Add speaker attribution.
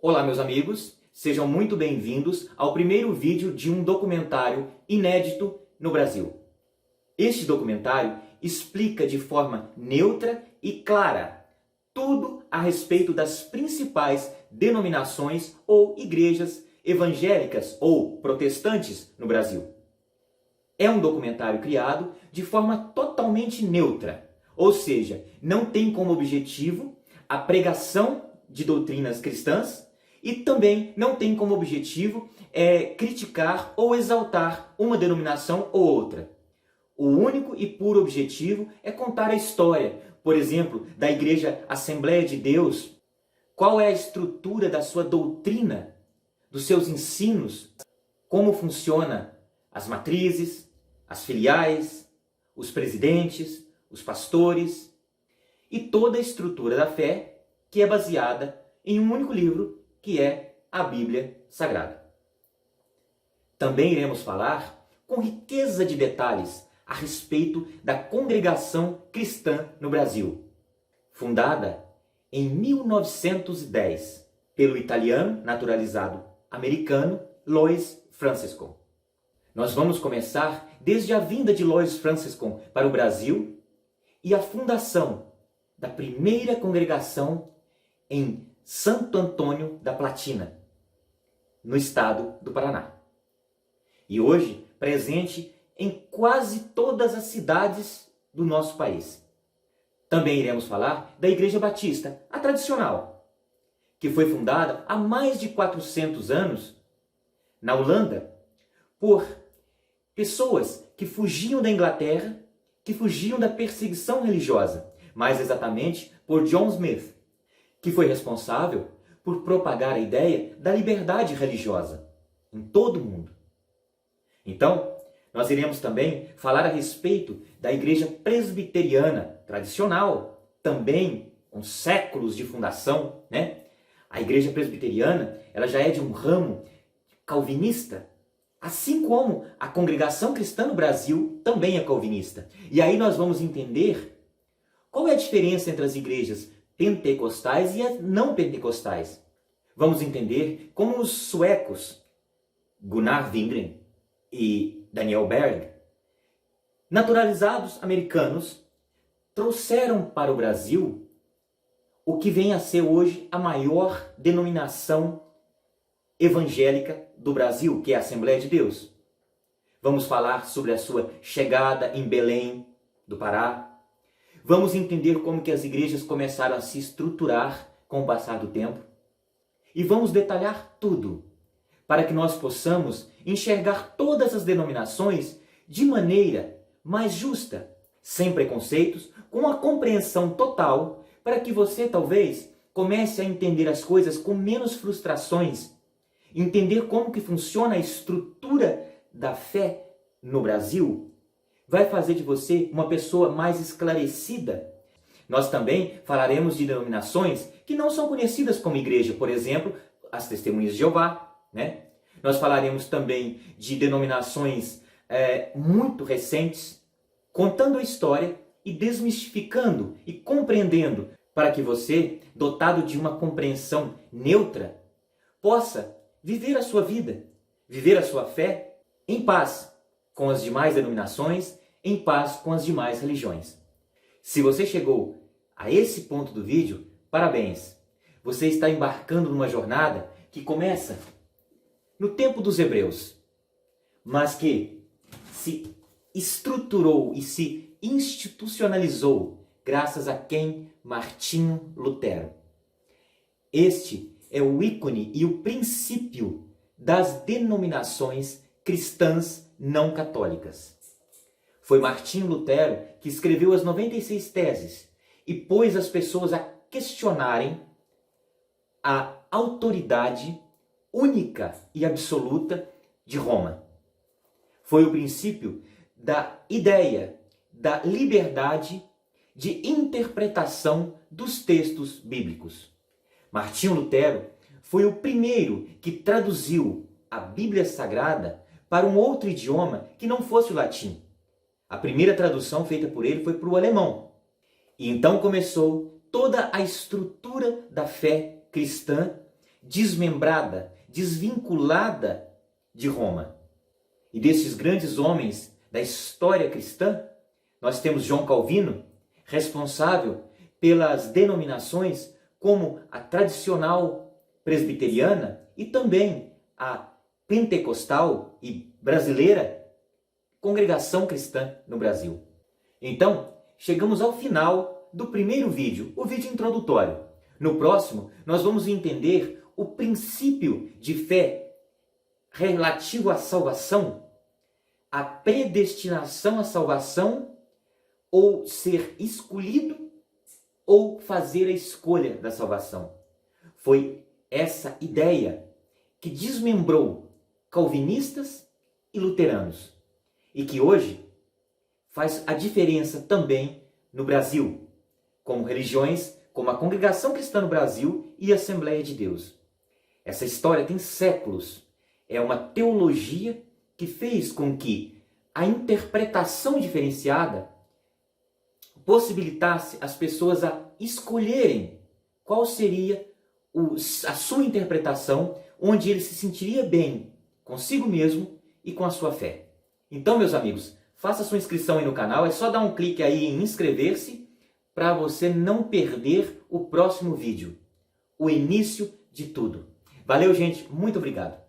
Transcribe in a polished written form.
Speaker 1: Olá, meus amigos, sejam muito bem-vindos ao primeiro vídeo de um documentário inédito no Brasil. Este documentário explica de forma neutra e clara tudo a respeito das principais denominações ou igrejas evangélicas ou protestantes no Brasil. É um documentário criado de forma totalmente neutra, ou seja, não tem como objetivo a pregação de doutrinas cristãs e também não tem como objetivo criticar ou exaltar uma denominação ou outra. O único e puro objetivo é contar a história, por exemplo, da Igreja Assembleia de Deus, qual é a estrutura da sua doutrina, dos seus ensinos, como funciona as matrizes, as filiais, os presidentes, os pastores e toda a estrutura da fé que é baseada em um único livro, que é a Bíblia Sagrada. Também iremos falar com riqueza de detalhes a respeito da Congregação Cristã no Brasil, fundada em 1910 pelo italiano naturalizado americano Louis Franciscan. Nós vamos começar desde a vinda de Louis Franciscan para o Brasil e a fundação da primeira congregação em Santo Antônio da Platina, no estado do Paraná. E hoje presente em quase todas as cidades do nosso país. Também iremos falar da Igreja Batista, a tradicional, que foi fundada há mais de 400 anos na Holanda por pessoas que fugiam da Inglaterra, que fugiam da perseguição religiosa, mais exatamente por John Smith, que foi responsável por propagar a ideia da liberdade religiosa em todo o mundo. Então, nós iremos também falar a respeito da Igreja Presbiteriana tradicional, também com séculos de fundação, né? A Igreja Presbiteriana, ela já é de um ramo calvinista, assim como a Congregação Cristã no Brasil também é calvinista. E aí nós vamos entender qual é a diferença entre as igrejas pentecostais e as não pentecostais. Vamos entender como os suecos, Gunnar Wingren e Daniel Berg, naturalizados americanos, trouxeram para o Brasil o que vem a ser hoje a maior denominação evangélica do Brasil, que é a Assembleia de Deus. Vamos falar sobre a sua chegada em Belém do Pará. Vamos entender como que as igrejas começaram a se estruturar com o passar do tempo. E vamos detalhar tudo, para que nós possamos enxergar todas as denominações de maneira mais justa, sem preconceitos, com a compreensão total, para que você talvez comece a entender as coisas com menos frustrações, entender como que funciona a estrutura da fé no Brasil, vai fazer de você uma pessoa mais esclarecida. Nós também falaremos de denominações que não são conhecidas como igreja, por exemplo, as Testemunhas de Jeová, né? Nós falaremos também de denominações muito recentes, contando a história e desmistificando e compreendendo, para que você, dotado de uma compreensão neutra, possa viver a sua vida, viver a sua fé em paz com as demais denominações, em paz com as demais religiões. Se você chegou a esse ponto do vídeo, parabéns! Você está embarcando numa jornada que começa no tempo dos hebreus, mas que se estruturou e se institucionalizou graças a quem? Martinho Lutero. Este é o ícone e o princípio das denominações cristãs não católicas. Foi Martinho Lutero que escreveu as 96 teses e pôs as pessoas a questionarem a autoridade única e absoluta de Roma. Foi o princípio da ideia da liberdade de interpretação dos textos bíblicos. Martinho Lutero foi o primeiro que traduziu a Bíblia Sagrada para um outro idioma que não fosse o latim. A primeira tradução feita por ele foi para o alemão. E então começou toda a estrutura da fé cristã desmembrada, desvinculada de Roma. E desses grandes homens da história cristã, nós temos João Calvino, responsável pelas denominações como a tradicional presbiteriana e também a pentecostal e brasileira congregação cristã no Brasil. Então, chegamos ao final do primeiro vídeo, o vídeo introdutório. No próximo, nós vamos entender o princípio de fé relativo à salvação, a predestinação à salvação, ou ser escolhido, ou fazer a escolha da salvação. Foi essa ideia que desmembrou calvinistas e luteranos e que hoje faz a diferença também no Brasil, como religiões como a Congregação Cristã no Brasil e a Assembleia de Deus. Essa história tem séculos. É uma teologia que fez com que a interpretação diferenciada possibilitasse as pessoas a escolherem qual seria a sua interpretação, onde ele se sentiria bem consigo mesmo e com a sua fé. Então, meus amigos, faça sua inscrição aí no canal, é só dar um clique aí em inscrever-se para você não perder o próximo vídeo, o início de tudo. Valeu, gente, muito obrigado.